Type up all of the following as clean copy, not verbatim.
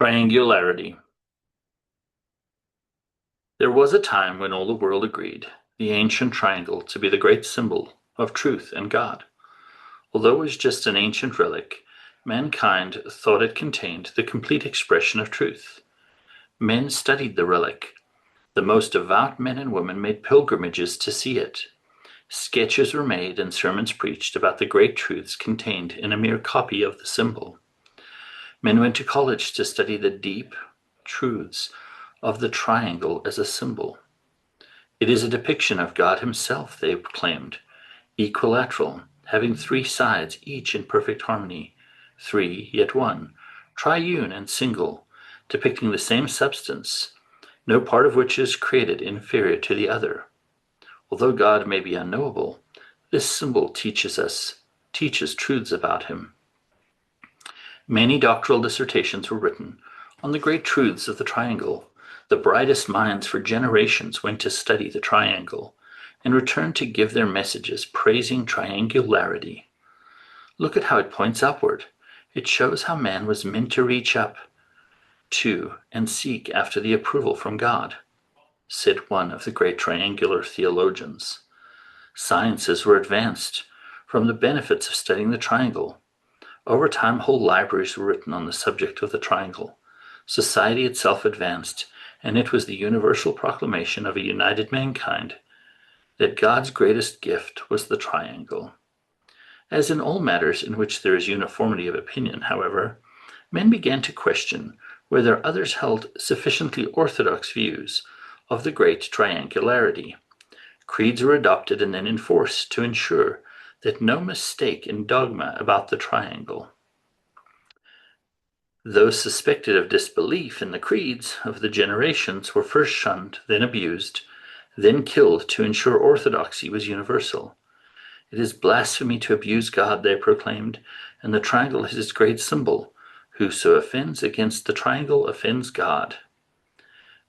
Triangularity. There was a time when all the world agreed the ancient triangle to be the great symbol of truth and God. Although it was just an ancient relic, mankind thought it contained the complete expression of truth. Men studied the relic. The most devout men and women made pilgrimages to see it. Sketches were made and sermons preached about the great truths contained in a mere copy of the symbol. Men went to college to study the deep truths of the triangle as a symbol. It is a depiction of God himself, they proclaimed, equilateral, having three sides, each in perfect harmony, three yet one, triune and single, depicting the same substance, no part of which is created inferior to the other. Although God may be unknowable, this symbol teaches truths about him. Many doctoral dissertations were written on the great truths of the triangle. The brightest minds for generations went to study the triangle and returned to give their messages praising triangularity. Look at how it points upward. It shows how man was meant to reach up to and seek after the approval from God, said one of the great triangular theologians. Sciences were advanced from the benefits of studying the triangle. Over time, whole libraries were written on the subject of the triangle. Society itself advanced, and it was the universal proclamation of a united mankind that God's greatest gift was the triangle. As in all matters in which there is uniformity of opinion, however, men began to question whether others held sufficiently orthodox views of the great triangularity. Creeds were adopted and then enforced to ensure that no mistake in dogma about the triangle. Those suspected of disbelief in the creeds of the generations were first shunned, then abused, then killed to ensure orthodoxy was universal. It is blasphemy to abuse God, they proclaimed, and the triangle is its great symbol. Whoso offends against the triangle offends God.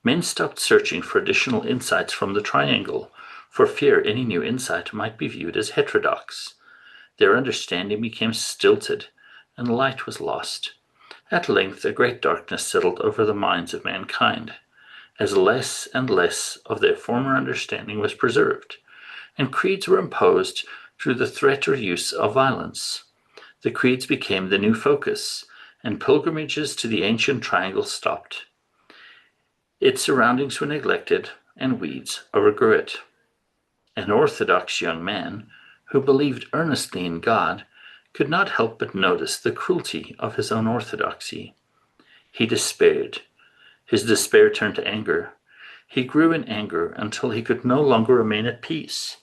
Men stopped searching for additional insights from the triangle, for fear any new insight might be viewed as heterodox. Their understanding became stilted, and light was lost. At length a great darkness settled over the minds of mankind, as less and less of their former understanding was preserved, and creeds were imposed through the threat or use of violence. The creeds became the new focus, and pilgrimages to the ancient triangle stopped. Its surroundings were neglected, and weeds overgrew it. An orthodox young man, who believed earnestly in God, could not help but notice the cruelty of his own orthodoxy. He despaired. His despair turned to anger. He grew in anger until he could no longer remain at peace.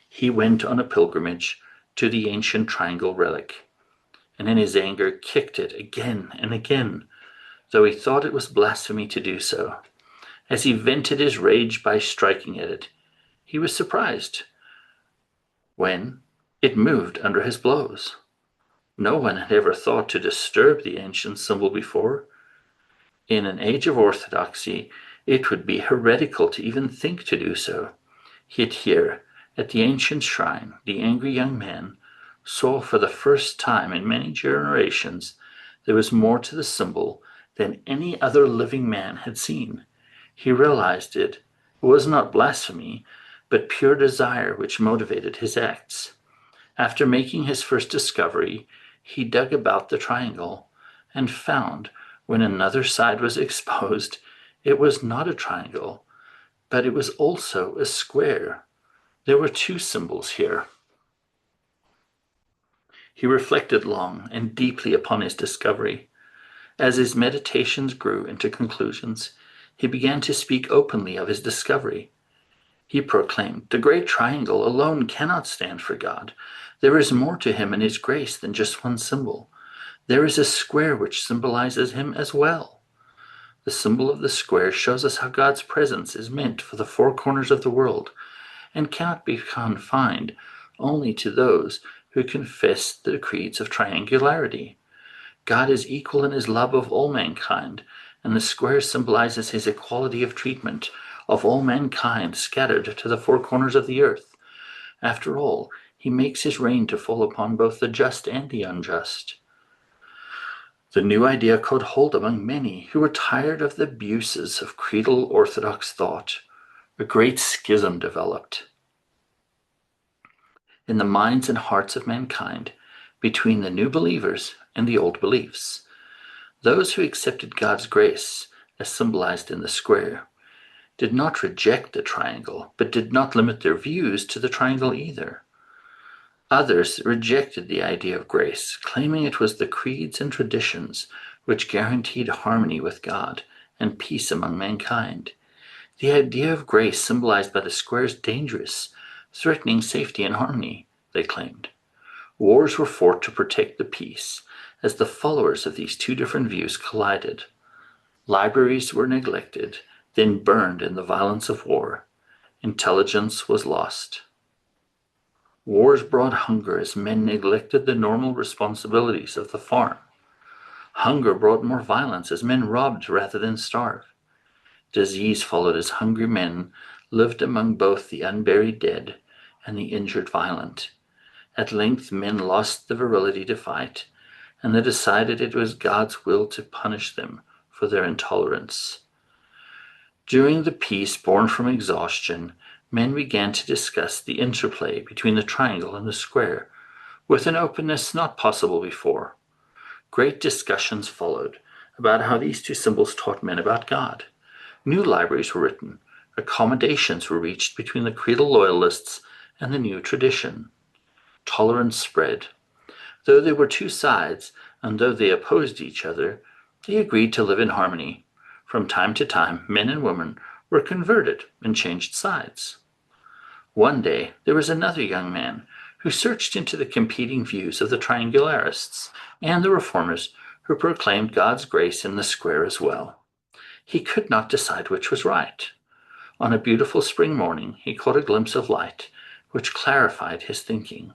He went on a pilgrimage to the ancient triangle relic, and in his anger kicked it again and again, though he thought it was blasphemy to do so. As he vented his rage by striking at it, he was surprised when it moved under his blows. No one had ever thought to disturb the ancient symbol before. In an age of orthodoxy, it would be heretical to even think to do so. Yet here, at the ancient shrine, the angry young man saw for the first time in many generations there was more to the symbol than any other living man had seen. He realized it was not blasphemy, but pure desire which motivated his acts. After making his first discovery, he dug about the triangle and found, when another side was exposed, it was not a triangle, but it was also a square. There were two symbols here. He reflected long and deeply upon his discovery. As his meditations grew into conclusions, he began to speak openly of his discovery. He proclaimed, "The great triangle alone cannot stand for God. There is more to him and his grace than just one symbol. There is a square which symbolizes him as well. The symbol of the square shows us how God's presence is meant for the four corners of the world, and cannot be confined only to those who confess the creeds of triangularity. God is equal in his love of all mankind, and the square symbolizes his equality of treatment of all mankind scattered to the four corners of the earth. After all, he makes his rain to fall upon both the just and the unjust." The new idea caught hold among many who were tired of the abuses of creedal Orthodox thought. A great schism developed in the minds and hearts of mankind between the new believers and the old beliefs. Those who accepted God's grace, as symbolized in the square, did not reject the triangle, but did not limit their views to the triangle either. Others rejected the idea of grace, claiming it was the creeds and traditions which guaranteed harmony with God and peace among mankind. The idea of grace symbolized by the square is dangerous, threatening safety and harmony, they claimed. Wars were fought to protect the peace, as the followers of these two different views collided. Libraries were neglected, then burned in the violence of war. Intelligence was lost. Wars brought hunger as men neglected the normal responsibilities of the farm. Hunger brought more violence as men robbed rather than starved. Disease followed as hungry men lived among both the unburied dead and the injured violent. At length men lost the virility to fight, and they decided it was God's will to punish them for their intolerance. During the peace born from exhaustion, men began to discuss the interplay between the triangle and the square, with an openness not possible before. Great discussions followed about how these two symbols taught men about God. New libraries were written. Accommodations were reached between the creedal loyalists and the new tradition. Tolerance spread. Though there were two sides, and though they opposed each other, they agreed to live in harmony. From time to time, men and women were converted and changed sides. One day, there was another young man who searched into the competing views of the Triangularists and the Reformers who proclaimed God's grace in the square as well. He could not decide which was right. On a beautiful spring morning, he caught a glimpse of light, which clarified his thinking.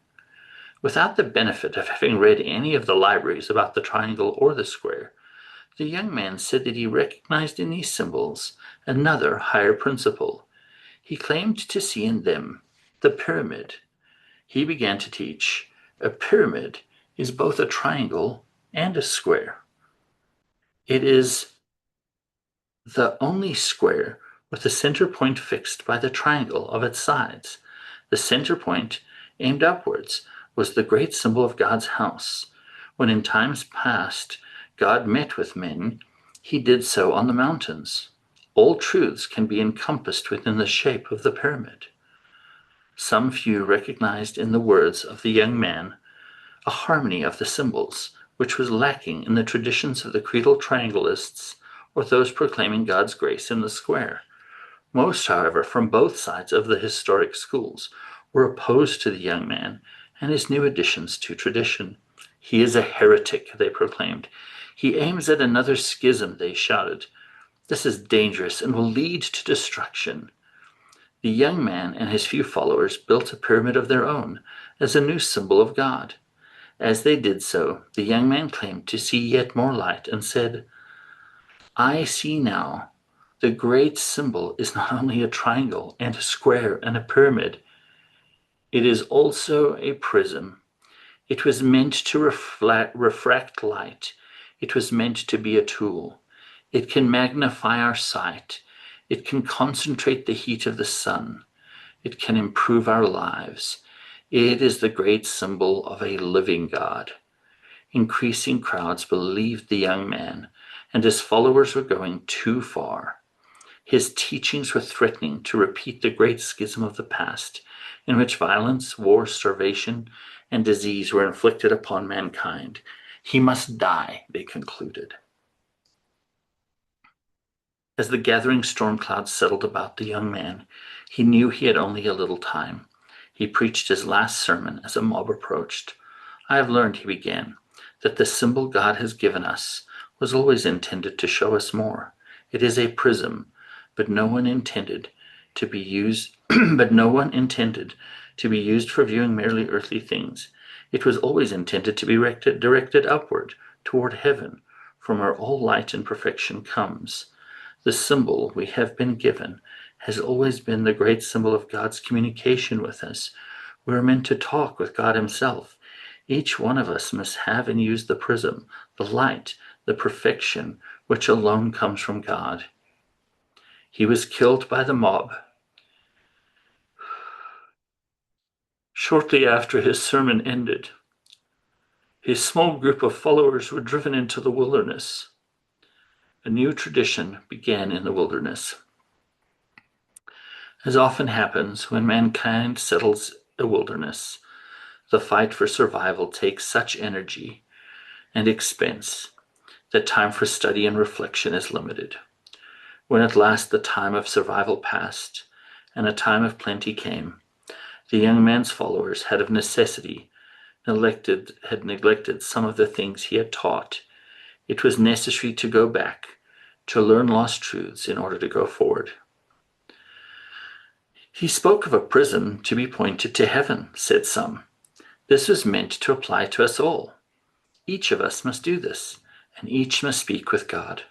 Without the benefit of having read any of the libraries about the triangle or the square, the young man said that he recognized in these symbols another higher principle. He claimed to see in them the pyramid. He began to teach, a pyramid is both a triangle and a square. It is the only square with the center point fixed by the triangle of its sides. The center point, aimed upwards, was the great symbol of God's house. When in times past God met with men, he did so on the mountains. All truths can be encompassed within the shape of the pyramid. Some few recognized in the words of the young man a harmony of the symbols, which was lacking in the traditions of the creedal triangulists or those proclaiming God's grace in the square. Most, however, from both sides of the historic schools, were opposed to the young man and his new additions to tradition. He is a heretic, they proclaimed. He aims at another schism, they shouted. This is dangerous and will lead to destruction. The young man and his few followers built a pyramid of their own as a new symbol of God. As they did so, the young man claimed to see yet more light and said, I see now. The great symbol is not only a triangle and a square and a pyramid. It is also a prism. It was meant to refract light. It was meant to be a tool. It can magnify our sight. It can concentrate the heat of the sun. It can improve our lives. It is the great symbol of a living God. Increasing crowds believed the young man, and his followers were going too far. His teachings were threatening to repeat the great schism of the past, in which violence, war, starvation, and disease were inflicted upon mankind. He must die, they concluded. As the gathering storm clouds settled about the young man, he knew he had only a little time. He preached his last sermon as a mob approached. I have learned, he began, that the symbol God has given us was always intended to show us more. It is a prism, but no one intended to be used for viewing merely earthly things. It was always intended to be directed upward toward heaven, from where all light and perfection comes. The symbol we have been given has always been the great symbol of God's communication with us. We are meant to talk with God himself. Each one of us must have and use the prism, the light, the perfection, which alone comes from God. He was killed by the mob. Shortly after his sermon ended, his small group of followers were driven into the wilderness. A new tradition began in the wilderness. As often happens when mankind settles a wilderness, the fight for survival takes such energy and expense that time for study and reflection is limited. When at last the time of survival passed, and a time of plenty came, the young man's followers had of necessity neglected some of the things he had taught. It was necessary to go back, to learn lost truths in order to go forward. He spoke of a prism to be pointed to heaven, said some. This was meant to apply to us all. Each of us must do this, and each must speak with God.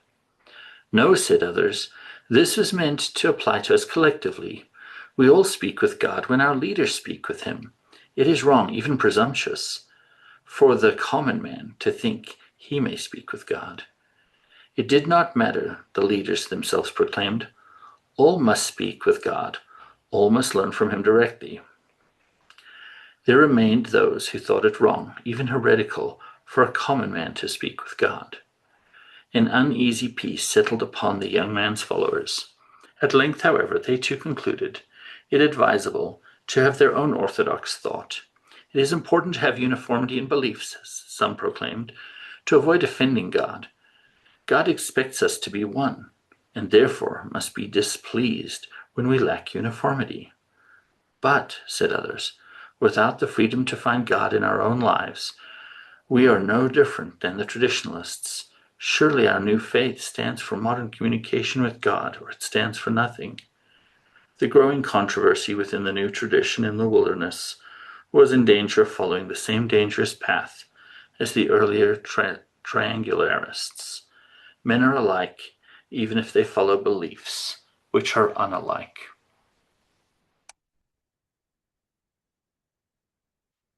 No, said others, this was meant to apply to us collectively. We all speak with God when our leaders speak with him. It is wrong, even presumptuous, for the common man to think he may speak with God. It did not matter, the leaders themselves proclaimed. All must speak with God. All must learn from him directly. There remained those who thought it wrong, even heretical, for a common man to speak with God. An uneasy peace settled upon the young man's followers. At length, however, they too concluded it advisable to have their own orthodox thought. It is important to have uniformity in beliefs, some proclaimed, to avoid offending God. God expects us to be one, and therefore must be displeased when we lack uniformity. But, said others, without the freedom to find God in our own lives, we are no different than the traditionalists. Surely our new faith stands for modern communication with God, or it stands for nothing. The growing controversy within the new tradition in the wilderness was in danger of following the same dangerous path as the earlier Triangularists. Men are alike, even if they follow beliefs which are unalike.